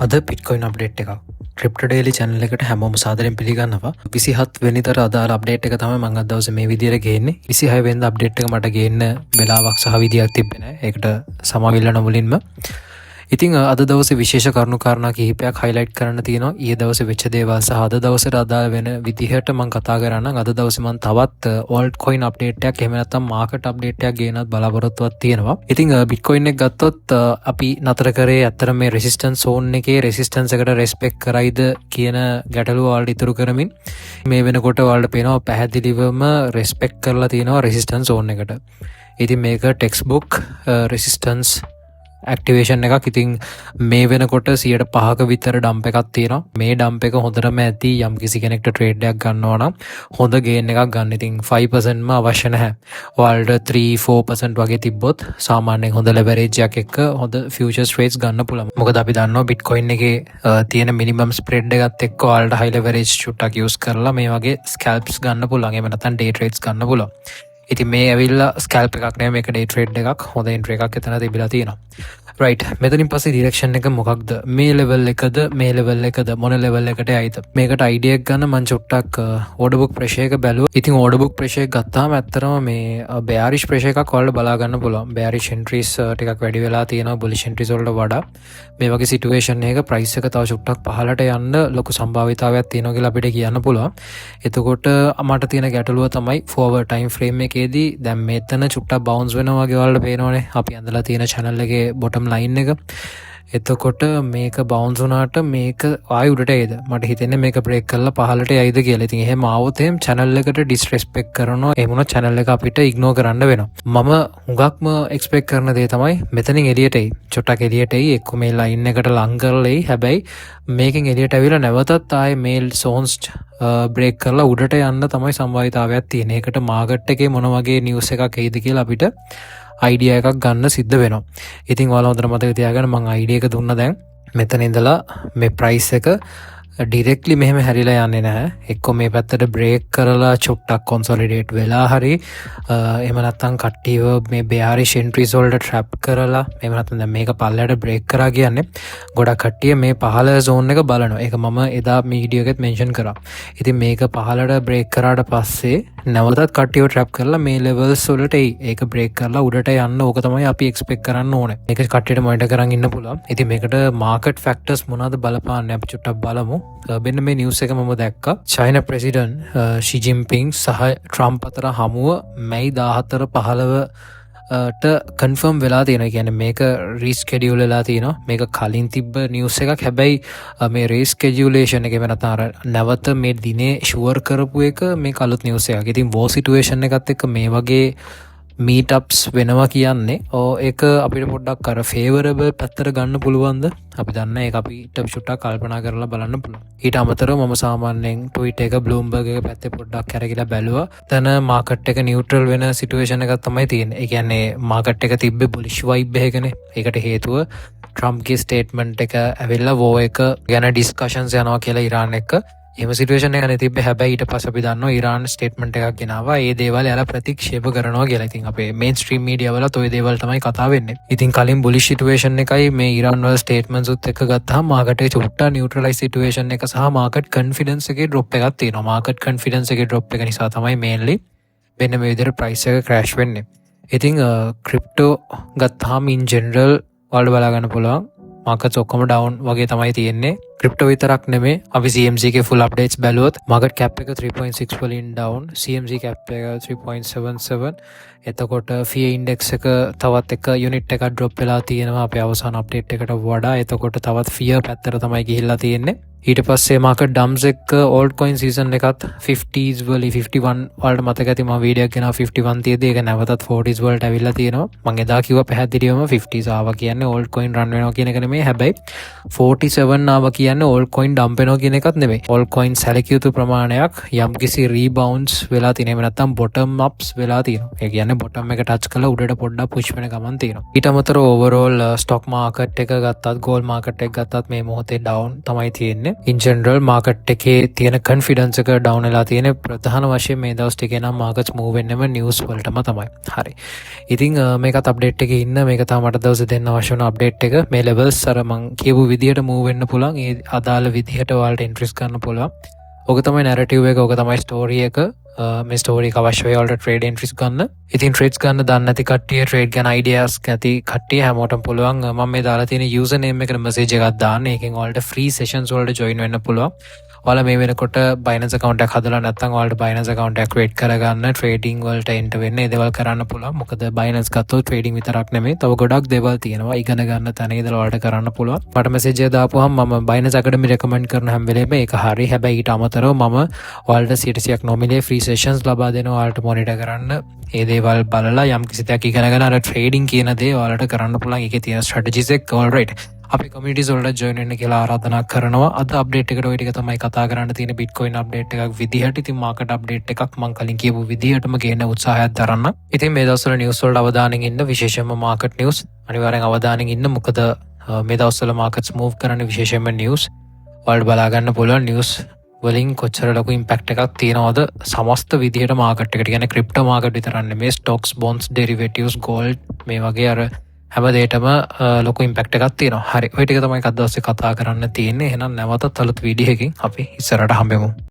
අද පිට්කොයින් අප්ඩේට් එකක් crypto daily channel එකට හැමෝම සාදරයෙන් පිළිගන්නවා. 27 වෙනිදාට අදාළ අප්ඩේට් එක තමයි මම අද දවසේ මේ විදියට ගේන්නේ. 26 වෙනිදා අප්ඩේට් එක මට ගේන්න වෙලාවක් සහ විදියක් තිබ්බේ නැහැ. ඒකට සමාවිල්ලන මුලින්ම. ඉතින් අද දවසේ විශේෂ කරුණු කාරණා කිහිපයක් highlight කරන්න තියෙනවා. ඊයේ දවසේ වෙච්ච දේවල් සහ අද දවසට අදාළ වෙන විදිහට මම කතා කරන්නම්. අද දවසේ මම තවත් altcoin update එකක් එහෙම නැත්නම් market update එකක් ගේනත් බලාපොරොත්තුවක් තියෙනවා. ඉතින් bitcoin එක ගත්තොත් අපි නතර කරේ අතර මේ resistance zone එකේ resistance එකට respect කරයිද කියන ගැටලුව වලට ඉතුරු කරමින් මේ වෙනකොට වලට පේනවා පැහැදිලිවම respect කරලා තියෙනවා resistance zone එකට. ඉතින් මේක textbook resistance ඇක්ටිවේෂන් එකක්. ඉතින් මේ වෙනකොට 5% විතර ඩම්ප් එකක් තියෙනවා. මේ ඩම්ප් එක හොඳටම ඇති යම් කිසි කෙනෙක්ට ට්‍රේඩ් එකක් ගන්නවා නම් හොඳ ගේන් එකක් ගන්න. ඉතින් 5% ම අවශ්‍ය නැහැ. ඔයාලට 3-4% වගේ තිබ්බොත් සාමාන්‍යයෙන් හොඳ ලෙවරේජ් එකක් එක්ක හොඳ ෆියුචර්ස් ට්‍රේඩ්ස් ගන්න පුළුවන්. මොකද අපි දන්නවා බිට්කොයින් එකේ තියෙන මිනිමම් ස්ප්‍රෙඩ් එකත් එක්ක ඔයාලට හයි ලෙවරේජ් චුට්ටක් යූස් කරලා මේ වගේ ස්කැල්ප්ස් ගන්න පුළුවන්. එහෙම නැත්නම් ඩේ ට්‍රේඩ්ස් ගන්න පුළුවන්. ඉතින් මේ ඇවිල්ලා ස්කැල්ප් එකක් නෙමෙයි, මේක ඩේ ට්‍රේඩ් එකක්. හොඳ එන්ට්‍රි එකක් එතන තිබිලා තියෙනවා. රයිට්, මෙතනින් පස්සේ ඩිරෙක්ෂන් එක මොකක්ද? මේ ලෙවල් එකද මේ ලෙවල් එකද මොන ලෙවල් එකට යයිද? මේකට අයිඩියා එක ගන්න මම චුට්ටක් ඕඩර් බුක් ප්‍රෙෂර් එක බැලුවා. ඉතින් ඕඩර් බුක් ප්‍රෙෂර් එක ගත්තාම ඇත්තටම මේ bearish ප්‍රෙෂර් එකක් ඔයාලට බලා ගන්න පුළුවන්. bearish entries ටිකක් වැඩි වෙලා තියෙනවා bullish entries වලට වඩා. මේ වගේ සිටුේෂන් එකක ප්‍රයිස් එක තව චුට්ටක් පහළට යන්න ලොකු සම්භාවිතාවයක් තියෙනවා කියලා අපිට කියන්න පුළුවන්. එතකොට මට තියෙන ගැටලුව තමයි forward time frame එකේදී දැන් මෙතන චුට්ටක් bounce වෙනවා වගේ ඔයාලට පේනවනේ. අපි ඇඳලා තියෙන channel එකේ bottom line එක. එතකොට මේක bounce වුණාට මේක ආයෙ උඩට එයිද? මට හිතෙන්නේ මේක break කරලා පහළට යයිද කියලා. ඉතින් එහෙම ආවොත් එහෙම channel එකට disrespect කරනවා. එහෙම වුණොත් channel එක අපිට ignore කරන්න වෙනවා. මම හුඟක්ම expect කරන දේ තමයි මෙතනින් එළියට එයි. චොට්ටක් එළියට එයි. එක්ක මේ line එකට ලං කරලා එයි. හැබැයි මේකෙන් එළියට ඇවිල්ලා නැවතත් ආයෙ මේ zones break කරලා උඩට යන්න තමයි සම්භාවිතාවයක් තියෙන්නේ. ඒකට market එකේ මොන වගේ news එකක් එයිද කියලා අපිට අයිඩියා එකක් ගන්න සිද්ධ වෙනවා. ඉතින් ඔයාලා හොඳට මතක තියාගන්න මම අයිඩියා එක දුන්නා දැන්. මෙතන ඉඳලා මේ ප්‍රයිස් එක ඩිරෙක්ට්ලි මෙහෙම හැරිලා යන්නේ නැහැ. එක්ක මේ පැත්තට බ්‍රේක් කරලා චුට්ටක් කොන්සොලිඩේට් වෙලා හරි එහෙම නැත්නම් කට්ටියව මේ bearish entries වලට trap කරලා එහෙම නැත්නම් දැන් මේක පල්ලයට බ්‍රේක් කරා කියන්නේ ගොඩක් කට්ටිය මේ පහළ zone එක බලනවා. ඒක මම එදා මේ වීඩියෝ එකෙත් මෙන්ෂන් කරා. ඉතින් මේක පහළට බ්‍රේක් කරාට පස්සේ නැවතත් කට්ටියව trap කරලා මේ levels වලට එයි. ඒක බ්‍රේක් කරලා උඩට යන්න ඕක තමයි අපි expect කරන්න ඕනේ. මේක කට්ටියට මොනිටර් කරන් ඉන්න පුළුවන්. ඉතින් මේකට market factors මොනවද බලපාන්නේ අපි චුට්ටක් බලමු. මෙන්න මේ නිවස් එක මම දැක්කා. චයිනා ප්‍රෙසිඩන්ට් ෂී ජින්පින්ග් සහ ට්‍රම්ප් අතර හමුව මැයි 14-15 ට කන්ෆර්ම් වෙලා තියෙනවා. කියන්නේ මේක රීස්කෙඩියුල් වෙලා තියෙනවා. මේක කලින් තිබ්බ නිවස් එකක්. හැබැයි මේ රීස්කෙඩියුලේෂන් එක වෙනත අර නැවත මේ දිනේ ෂුවර් කරපු එක මේ කලුත් නිවස් එකක්. ඉතින් වෝ සිටුේෂන් එකත් එක්ක මේ වගේ මීටප්ස් වෙනවා කියන්නේ ඒක අපිට පොඩ්ඩක් අර ෆේවරබල් පැත්තට ගන්න පුළුවන්ද? අපි දන්නේ ඒක අපිට චුට්ටක් කල්පනා කරලා බලන්න පුළුවන්. ඊට අමතරව මම සාමාන්‍යයෙන් ට්වීට් එක Bloomberg එක පැත්තේ පොඩ්ඩක් කරගිලා බැලුවා. තන මාකට් එක නියුට්‍රල් වෙන සිටුේෂන් එකක් තමයි තියෙන්නේ. ඒ කියන්නේ මාකට් එක තිබ්බේ bullish vibe එකනේ. ඒකට හේතුව ට්‍රම්ප්ගේ ස්ටේට්මන්ට් එක ඇවිල්ලා වෝ එක ගැන ඩිස්කෂන්ස් යනවා කියලා ඉරාන් එක්ක. එහෙම සිටුේෂන් එකක් තිබ්බේ. හැබැයි ඊට පස්සේ අපි දන්නවා ඉරාන් ස්ටේට්මන්ට් එකක් ගෙනාවා. ඒ දේවල් යාලා ප්‍රතික්ෂේප කරනවා කියලා. ඉතින් අපේ මේන් ස්ට්‍රීම් මීඩියා වලත් ওই දේවල් තමයි කතා වෙන්නේ. ඉතින් කලින් බුලිෂ් සිටුේෂන් එකයි මේ ඉරාන් වල ස්ටේට්මන්ට්ස් උත් එක්ක ගත්තාම මාකට් එක චුට්ටා නියුට්‍රලයිස් සිටුේෂන් එක සහ මාකට් කොන්ෆිඩන්ස් එකේ ඩ්‍රොප් එකක් තියෙනවා. මාකට් කොන්ෆිඩන්ස් එකේ ඩ්‍රොප් එක නිසා තමයි මේන්ලි වෙන මේ විදිහට ප්‍රයිස් එක ක්‍රෑෂ් වෙන්නේ. ඉතින් ක්‍රිප්ටෝ ගත්තාම ඉන් ජෙනරල් වලට බලා ගන්න පුළුවන් මාකට්ස් ඔක්කොම ඩවුන් වගේ තමයි තියෙන්නේ. ක්‍රිප්ටෝ විතරක් නෙමේ, අපි CMC එකේ ෆුල් අප්ඩේට්ස් බැලුවොත් මාකට් කැප් එක 3.6 වලින් ඩවුන්, CMC කැප් එක 3.77. එතකොට FIA ඉන්ඩෙක්ස් එක තවත් එක යුනිට් එකක් ඩ්‍රොප් වෙලා තියෙනවා අපේ අවසාන අප්ඩේට් එකට වඩා. එතකොට තවත් FIA පැත්තට තමයි ගිහිල්ලා තියෙන්නේ. ඊට පස්සේ මාකට් ඩම්ස් එක ඕල්ඩ් කොයින් සීසන් එකත් 50s වල 51 වලට මතක ඇති මම වීඩියෝ එකක් ගෙනාවා 51 තියදී ඒක නැවතත් 40s වලට ඇවිල්ලා තියෙනවා. මම එදා කිව්වා පැහැදිලිවම 50s ආවා කියන්නේ ඕල්ඩ් කොයින් රන් වෙනවා කියන එක නෙමෙයි. හැබැයි 47 ආවා කියන්නේ කියන්නේ ඕල් කොයින් ඩම්ප් වෙනවා කියන එකත් නෙමෙයි. ඕල් කොයින් සැලකිය යුතු ප්‍රමාණයක් යම්කිසි රීබවුන්ඩ්ස් වෙලා තියෙනවා. එහෙම නැත්නම් බොටම් අප්ස් වෙලා තියෙනවා. ඒ කියන්නේ බොටම් එක ටච් කරලා උඩට පොඩ්ඩක් පුෂ් වෙන ගමන් තියෙනවා. ඊට අමතරව ඕවරෝල් ස්ටොක් මාකට් එක ගත්තත් ගෝල්ඩ් මාකට් එක ගත්තත් මේ මොහොතේ ඩවුන් තමයි තියෙන්නේ. ඉන් ජෙනරල් මාකට් එකේ තියෙන කොන්ෆිඩන්ස් එක ඩවුන් වෙලා තියෙන ප්‍රධාන වශයෙන් මේ දවස් ටිකේ නම් මාකට්ස් මූව් වෙන්නෙම නිවුස් වලටම තමයි. හරි. ඉතින් මේකත් අප්ඩේට් එකේ ඉන්න මේක තමයි මට දවසේ දෙන්න අවශ්‍ය වුණ අප්ඩේට් එක. මේ ලෙවල්ස් අර මං කියපු විදිහට මූව් වෙන්න පුළුවන්. ඒ අදාළ විදිහට ඔයාලට එන්ට්‍රීස් ගන්න පුළුවන්. ඕක තමයි නැරටිව් එක, ඕක තමයි ස්ටෝරි එක. මේ ස්ටෝරි එක අවශ්‍ය වෙයි ඔයාලට ට්‍රේඩ් එන්ට්‍රීස් ගන්න. ඉතින් ට්‍රේඩ්ස් ගන්න දන්නේ නැති කට්ටිය, ට්‍රේඩ් ගැන අයිඩියාස් නැති කට්ටිය හැමෝටම පුළුවන් මම මේ දාලා තියෙන යූසර් නේම් එකට මෙසේජ් එකක් දාන්න. ඒකෙන් ඔයාලට ෆ්‍රී සෙෂන්ස් වලට ජොයින් වෙන්න පුළුවන්. ඔයාලා මේ වෙනකොට Binance account එකක් හදලා නැත්නම් ඔයාලට Binance account එකක් ක්‍රියේට් කරගන්න, ට්‍රේඩින් වලට එන්ටර් වෙන්න, ඒ දේවල් කරන්න පුළුවන්. මොකද Binance ගත්තොත් ට්‍රේඩින් විතරක් නෙමෙයි, තව ගොඩක් දේවල් තියෙනවා. ඉගෙන ගන්න තැන ඉඳලා ඔයාලට කරන්න පුළුවන්. මට මෙසේජ් එක දාපුවහම මම Binance Academy recommend කරන හැම වෙලේම ඒක හරි. හැබැයි ඊට අමතරව මම ඔයාලට 100ක් නොමිලේ ෆ්‍රී සෙෂන්ස් ලබා දෙනවා ඔයාලට මොනිටර් කරන්න. ඒ දේවල් බලලා යම් කිසි දෙයක් ඉගෙනගෙන අර ට්‍රේඩින් කියන දේ ඔයාලට කරන්න පුළුවන්. ඒකේ තියෙන ස්ට්‍රැටජිස් එක ඔල්රයිට්. අපි කමියුනිටිස් වලට ජොයින් වෙන්න කියලා ආරාධනා කරනවා. අද අප්ඩේට් එකට ඔය ටික තමයි කතා කරන්න තියෙන බිට්කොයින් අප්ඩේට් එකක් විදිහට. ඉතින් මාකට් අප්ඩේට් එකක් මම කලින් කියපු විදිහටම ගේන උත්සාහයක් දරන්න. ඉතින් මේ දවස්වල නිවුස් වලට අවධානයෙන් ඉන්න, විශේෂයෙන්ම මාකට් නිවුස් අනිවාර්යෙන් අවධානයෙන් ඉන්න. මොකද මේ දවස්වල මාකට්ස් මූව් කරන්නේ විශේෂයෙන්ම නිවුස්. ඔයාලට බලා ගන්න පුළුවන් නිවුස් වලින් කොච්චර ලොකු ඉම්පැක්ට් එකක් තියෙනවද සමස්ත විදිහට මාකට් එකට. කියන්නේ ක්‍රිප්ටෝ මාකට් විතරක් නෙමෙයි, ස්ටොක්ස්, බොන්ඩ්ස්, ඩෙරිවේටිව්ස්, ගෝල්ඩ් මේ වගේ අර හැම දෙයකටම ලොකු ඉම්පැක්ට් එකක් තියෙනවා. හරි. ඔය ටික තමයි අද දවසේ කතා කරන්න තියෙන්නේ. එහෙනම් නැවතත් අලුත් වීඩියෝ එකකින් අපි ඉස්සරහට හම්බෙමු.